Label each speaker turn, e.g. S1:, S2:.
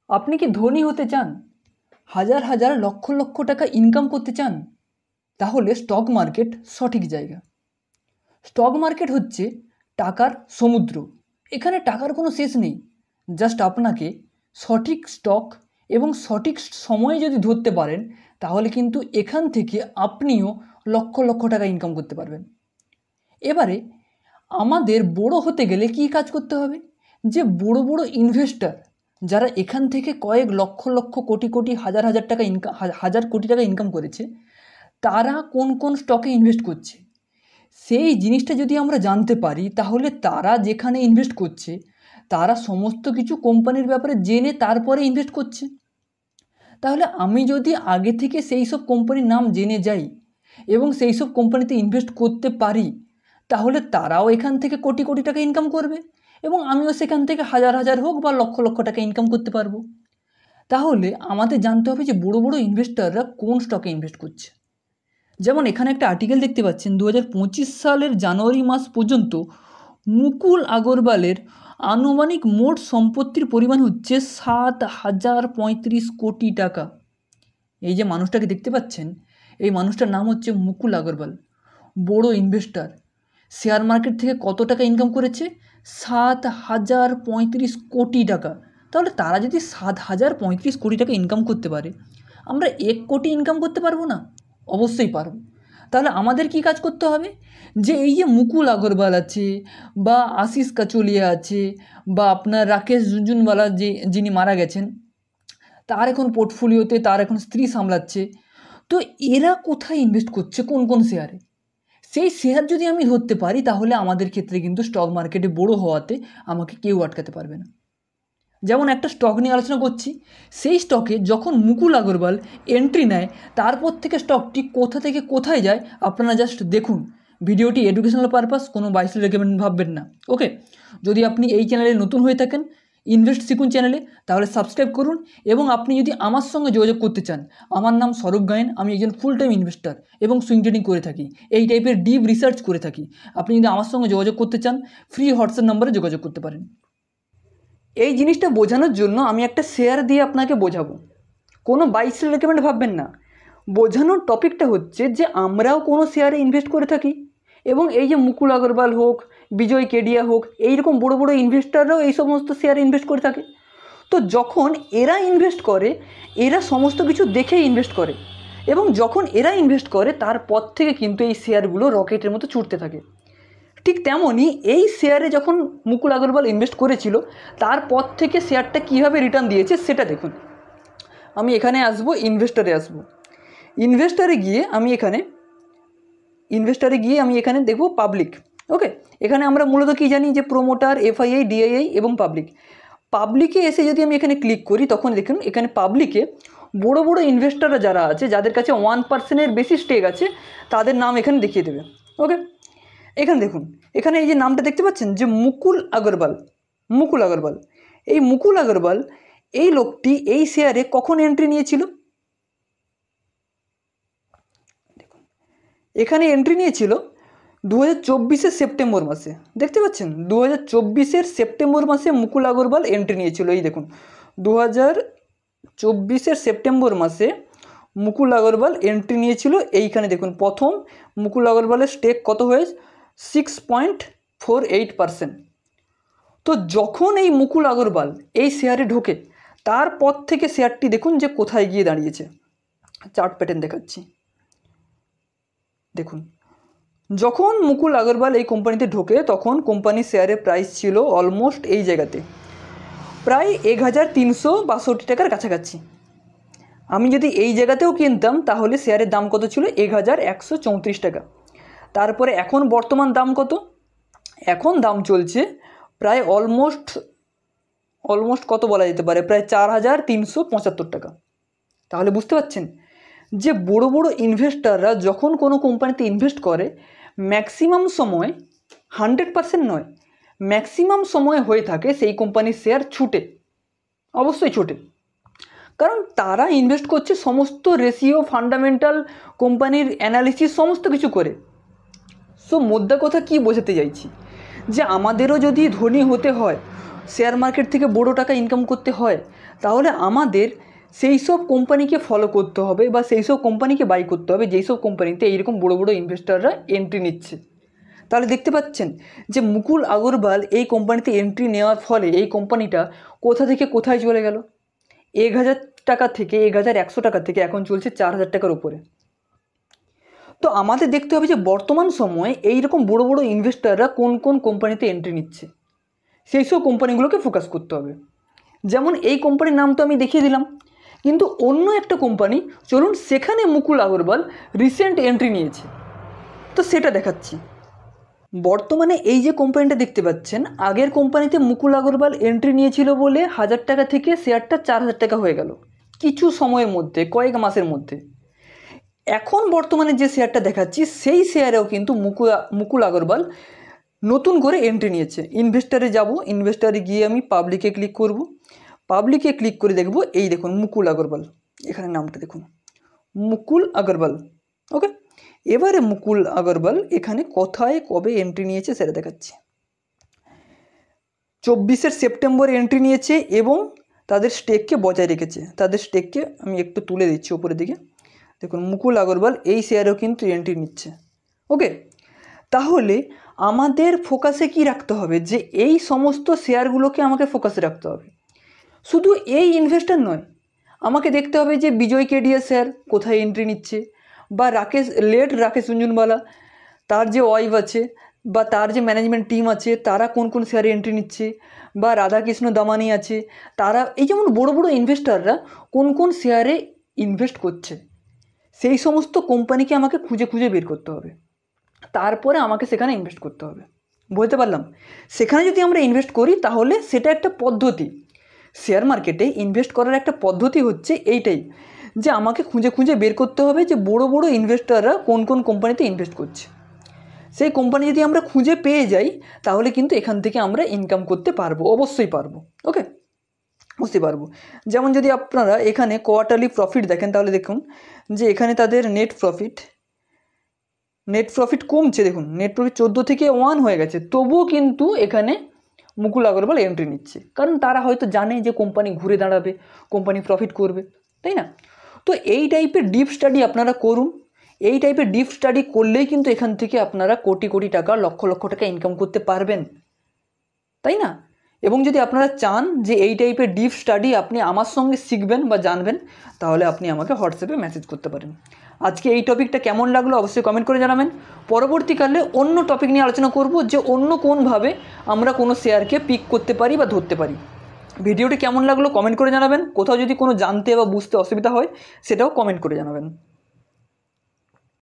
S1: আপনি কি ধনী হতে চান? হাজার হাজার লক্ষ লক্ষ টাকা ইনকাম করতে চান? তাহলে স্টক মার্কেট সঠিক জায়গা। স্টক মার্কেট হচ্ছে টাকার সমুদ্র। এখানে টাকার কোনো শেষ নেই। জাস্ট আপনাকে সঠিক স্টক এবং সঠিক সময়ে যদি ধরতে পারেন, তাহলে কিন্তু এখান থেকে আপনিও লক্ষ লক্ষ টাকা ইনকাম করতে পারবেন। এবারে আমাদের বড় হতে গেলে কি কাজ করতে হবে? যে বড় বড় ইনভেস্টর যারা এখান থেকে কয়েক লক্ষ লক্ষ কোটি কোটি হাজার হাজার টাকা ইনকাম হাজার কোটি টাকা ইনকাম করেছে, তারা কোন কোন স্টকে ইনভেস্ট করছে সেই জিনিসটা যদি আমরা জানতে পারি, তাহলে তারা যেখানে ইনভেস্ট করছে তারা সমস্ত কিছু কোম্পানির ব্যাপারে জেনে তারপরে ইনভেস্ট করছে। তাহলে আমি যদি আগে থেকে সেই সব কোম্পানির নাম জেনে যাই এবং সেই সব কোম্পানিতে ইনভেস্ট করতে পারি, তাহলে তারাও এখান থেকে কোটি কোটি টাকা ইনকাম করবে এবং আমিও সেখান থেকে হাজার হাজার হোক বা লক্ষ লক্ষ টাকা ইনকাম করতে পারবো। তাহলে আমাদের জানতে হবে যে বড় বড় ইনভেস্টররা কোন স্টকে ইনভেস্ট করছে। যেমন এখানে একটা আর্টিকেল দেখতে পাচ্ছেন, 2025 সালের জানুয়ারি মাস পর্যন্ত মুকুল আগরওয়ালের আনুমানিক মোট সম্পত্তির পরিমাণ হচ্ছে 7,035 কোটি টাকা। এই যে মানুষটাকে দেখতে পাচ্ছেন, এই মানুষটার নাম হচ্ছে মুকুল আগরওয়াল। বড় ইনভেস্টর। শেয়ার মার্কেট থেকে কত টাকা ইনকাম করেছে? 7,035 কোটি টাকা। তাহলে তারা যদি 7,035 কোটি টাকা ইনকাম করতে পারে, আমরা 1 কোটি ইনকাম করতে পারবো না? অবশ্যই পারবো। তাহলে আমাদের কি কাজ করতে হবে? যে এই যে মুকুল আগরওয়াল আছে বা আশিস কাচলিয়া আছে বা আপনার রাকেশ জুনজুনওয়ালা যিনি মারা গেছেন, তার এখন পোর্টফোলিওতে তার এখন স্ত্রী সামলাচ্ছে। তো এরা কোথায় ইনভেস্ট করছে, কোন কোন শেয়ারে, সেই শেয়ার যদি আমি ধরতে পারি, তাহলে আমাদের ক্ষেত্রে কিন্তু স্টক মার্কেটে বড় হওয়াতে আমাকে কেউ আটকাতে পারবে না। যেমন একটা স্টক নিয়ে আলোচনা করছি, সেই স্টকে যখন মুকুল আগরওয়াল এন্ট্রি নেয়, তারপর থেকে স্টকটি কোথা থেকে কোথায় যায় আপনারা জাস্ট দেখুন। ভিডিওটি এডুকেশনাল পারপাস, কোনো বাইসেল রেকমেন্ড ভাববেন না। ওকে, যদি আপনি এই চ্যানেলে নতুন হয়ে থাকেন, ইনভেস্ট শিখুন চ্যানেলে, তাহলে সাবস্ক্রাইব করুন। এবং আপনি যদি আমার সঙ্গে যোগাযোগ করতে চান, আমার নাম স্বরূপ গায়েন, আমি একজন ফুল টাইম ইনভেস্টর এবং সুইং ট্রেডিং করে থাকি, এই টাইপের ডিপ রিসার্চ করে থাকি। আপনি যদি আমার সঙ্গে যোগাযোগ করতে চান, ফ্রি হোয়াটসঅ্যাপ নাম্বারে যোগাযোগ করতে পারেন। এই জিনিসটা বোঝানোর জন্য আমি একটা শেয়ার দিয়ে আপনাকে বোঝাবো, কোনো বাইসেল রেকমেন্ড ভাববেন না। বোঝানোর টপিকটা হচ্ছে যে আমরাও কোনো শেয়ারে ইনভেস্ট করে থাকি এবং এই যে মুকুল আগরওয়াল হোক, বিজয় কেডিয়া হোক, এইরকম বড় বড় ইনভেস্টাররাও এই সমস্ত শেয়ারে ইনভেস্ট করে থাকে। তো যখন এরা ইনভেস্ট করে, এরা সমস্ত কিছু দেখে ইনভেস্ট করে এবং যখন এরা ইনভেস্ট করে, তারপর থেকে কিন্তু এই শেয়ারগুলো রকেটের মতো ছুটতে থাকে। ঠিক তেমনই এই শেয়ারে যখন মুকুল আগরওয়াল ইনভেস্ট করেছিল, তারপর থেকে শেয়ারটা কীভাবে রিটার্ন দিয়েছে সেটা দেখুন। আমি এখানে আসবো, ইনভেস্টরে আসবো। ইনভেস্টরে গিয়ে আমি এখানে দেখব পাবলিক। ওকে, এখানে আমরা মূলত কী জানি যে প্রোমোটার, এফআইআই, ডিআইআই এবং পাবলিকে এসে যদি আমি এখানে ক্লিক করি, তখন দেখুন এখানে পাবলিকে বড় বড় ইনভেস্টররা যারা আছে, যাদের কাছে 1%-এর বেশি স্টেক আছে, তাদের নাম এখানে দেখিয়ে দেবে। ওকে, এখানে দেখুন, এখানে এই যে নামটা দেখতে পাচ্ছেন যে মুকুল আগরওয়াল। এই মুকুল আগরওয়াল, এই লোকটি এই শেয়ারে কখন এন্ট্রি নিয়েছিল? দেখুন, এখানে এন্ট্রি নিয়েছিল 2024-এর সেপ্টেম্বর মাসে। দেখতে পাচ্ছেন, 2024-এর সেপ্টেম্বর মাসে মুকুল আগরওয়াল এন্ট্রি নিয়েছিল। এই দেখুন, 2024-এর সেপ্টেম্বর মাসে মুকুল আগরওয়াল এন্ট্রি নিয়েছিল। এইখানে দেখুন, প্রথম মুকুল আগরওয়ালের স্টেক কত হয়েছে? 6.48%। তো যখন এই মুকুল আগরওয়াল এই শেয়ারে ঢোকে, তারপর থেকে শেয়ারটি দেখুন যে কোথায় গিয়ে দাঁড়িয়েছে। চার্ট প্যাটার্ন দেখাচ্ছি, দেখুন। যখন মুকুল আগরওয়াল এই কোম্পানিতে ঢোকে, তখন কোম্পানির শেয়ারের প্রাইস ছিল অলমোস্ট এই জায়গাতে, প্রায় 1,362 টাকার কাছাকাছি। আমি যদি এই জায়গাতেও কিনতাম, তাহলে শেয়ারের দাম কত ছিল? 1,134 টাকা। তারপরে এখন বর্তমান দাম কত? এখন দাম চলছে প্রায় অলমোস্ট কত বলা যেতে পারে, প্রায় 4,375 টাকা। তাহলে বুঝতে পারছেন যে বড় বড় ইনভেস্টাররা যখন কোনো কোম্পানিতে ইনভেস্ট করে, ম্যাক্সিমাম সময়, 100% নয়, ম্যাক্সিমাম সময় হয়ে থাকে সেই কোম্পানির শেয়ার ছুটে, অবশ্যই ছোটে। কারণ তারা ইনভেস্ট করছে সমস্ত রেশিও, ফান্ডামেন্টাল, কোম্পানির অ্যানালিসিস সমস্ত কিছু করে। সো মোদ্দা কথা কী বোঝাতে চাইছি, যে আমাদেরও যদি ধনী হতে হয়, শেয়ার মার্কেট থেকে বড় টাকা ইনকাম করতে হয়, তাহলে আমাদের সেই সব কোম্পানিকে ফলো করতে হবে বা সেই সব কোম্পানিকে বাই করতে হবে যেই সব কোম্পানিতে এইরকম বড় বড় ইনভেস্টররা এন্ট্রি নিচ্ছে। তাহলে দেখতে পাচ্ছেন যে মুকুল আগরওয়াল এই কোম্পানিতে এন্ট্রি নেওয়ার ফলে এই কোম্পানিটা কোথা থেকে কোথায় চলে গেল, 1000 টাকা থেকে 1100 টাকা থেকে এখন চলছে 4000 টাকার উপরে। তো আমাদের দেখতে হবে যে বর্তমান সময়ে এইরকম বড় বড় ইনভেস্টররা কোন কোন কোম্পানিতে এন্ট্রি নিচ্ছে, সেই সব কোম্পানিগুলোকে ফোকাস করতে হবে। যেমন এই কোম্পানির নাম তো আমি দেখিয়ে দিলাম, কিন্তু অন্য একটা কোম্পানি চলুন সেখানে মুকুল আগরওয়াল রিসেন্ট এন্ট্রি নিয়েছে, তো সেটা দেখাচ্ছি। বর্তমানে এই যে কোম্পানিটা দেখতে পাচ্ছেন, আগের কোম্পানিতে মুকুল আগরওয়াল এন্ট্রি নিয়েছিল বলে 1000 টাকা থেকে শেয়ারটা 4000 টাকা হয়ে গেল কিছু সময়ের মধ্যে, কয়েক মাসের মধ্যে। এখন বর্তমানে যে শেয়ারটা দেখাচ্ছি সেই শেয়ারেও কিন্তু মুকুল আগরওয়াল নতুন করে এন্ট্রি নিয়েছে। ইনভেস্টারে যাব, ইনভেস্টারে গিয়ে আমি পাবলিকে ক্লিক করব, পাবলিকে ক্লিক করে দেখব এই দেখুন মুকুল আগরওয়াল, এখানে নামটা দেখুন মুকুল আগরওয়াল। ওকে, এবারে মুকুল আগরওয়াল এখানে কোথায় কবে এন্ট্রি নিয়েছে সেটা দেখাচ্ছি। 24 সেপ্টেম্বর এন্ট্রি নিয়েছে এবং তাদের স্টেককে বজায় রেখেছে। তাদের স্টেককে আমি একটু তুলে দিচ্ছি উপরের দিকে, দেখুন মুকুল আগরওয়াল এই শেয়ারেও কিন্তু এন্ট্রি নিচ্ছে। ওকে, তাহলে আমাদের ফোকাসে কি রাখতে হবে, যে এই সমস্ত শেয়ারগুলোকে আমাকে ফোকাসে রাখতে হবে। শুধু এই ইনভেস্টর নয়, আমাকে দেখতে হবে যে বিজয় কেডিয়া শেয়ার কোথায় এন্ট্রি নিচ্ছে, বা রাকেশ ঝুনঝুনওয়ালা তার যে ওয়াইফ আছে বা তার যে ম্যানেজমেন্ট টিম আছে তারা কোন কোন শেয়ারে এন্ট্রি নিচ্ছে, বা রাধাকৃষ্ণ দামানি আছে তারা, এই যেমন বড় বড় ইনভেস্টররা কোন কোন শেয়ারে ইনভেস্ট করছে সেই সমস্ত কোম্পানিকে আমাকে খুঁজে খুঁজে বের করতে হবে, তারপরে আমাকে সেখানে ইনভেস্ট করতে হবে। বুঝতে পারলাম? সেখানে যদি আমরা ইনভেস্ট করি তাহলে সেটা একটা পদ্ধতি। শেয়ার মার্কেটে ইনভেস্ট করার একটা পদ্ধতি হচ্ছে এইটাই, যে আমাকে খুঁজে খুঁজে বের করতে হবে যে বড় বড় ইনভেস্টররা কোন কোন কোম্পানিতে ইনভেস্ট করছে। সেই কোম্পানি যদি আমরা খুঁজে পেয়ে যাই তাহলে কিন্তু এখান থেকে আমরা ইনকাম করতে পারবো, অবশ্যই পারবো। ওকে, বুঝতে পারবো। যেমন যদি আপনারা এখানে কোয়ার্টারলি প্রফিট দেখেন তাহলে দেখুন যে এখানে তাদের নেট প্রফিট কমছে, দেখুন নেট প্রফিট 14 থেকে 1 হয়ে গেছে, তবুও কিন্তু এখানে মুকুল আগরওয়াল এন্ট্রি নিচ্ছে, কারণ তারা হয়তো জানে যে কোম্পানি ঘুরে দাঁড়াবে, কোম্পানি প্রফিট করবে, তাই না? তো এই টাইপের ডিপ স্টাডি আপনারা করুন। এই টাইপের ডিপ স্টাডি করলেই কিন্তু এখান থেকে আপনারা কোটি কোটি টাকা, লক্ষ লক্ষ টাকা ইনকাম করতে পারবেন, তাই না? এবং যদি আপনারা চান যে এই টাইপের ডিপ স্টাডি আপনি আমার সঙ্গে শিখবেন বা জানবেন, তাহলে আপনি আমাকে হোয়াটসঅ্যাপে মেসেজ করতে পারেন। আজকে এই টপিকটা কেমন লাগলো অবশ্যই কমেন্ট করে জানাবেন। পরবর্তীকালে অন্য টপিক নিয়ে আলোচনা করব, যে অন্য কোনভাবে আমরা কোনো শেয়ারকে পিক করতে পারি বা ধরতে পারি। ভিডিওটি কেমন লাগলো কমেন্ট করে জানাবেন। কোথাও যদি কোনো জানতে বা বুঝতে অসুবিধা হয় সেটাও কমেন্ট করে জানাবেন।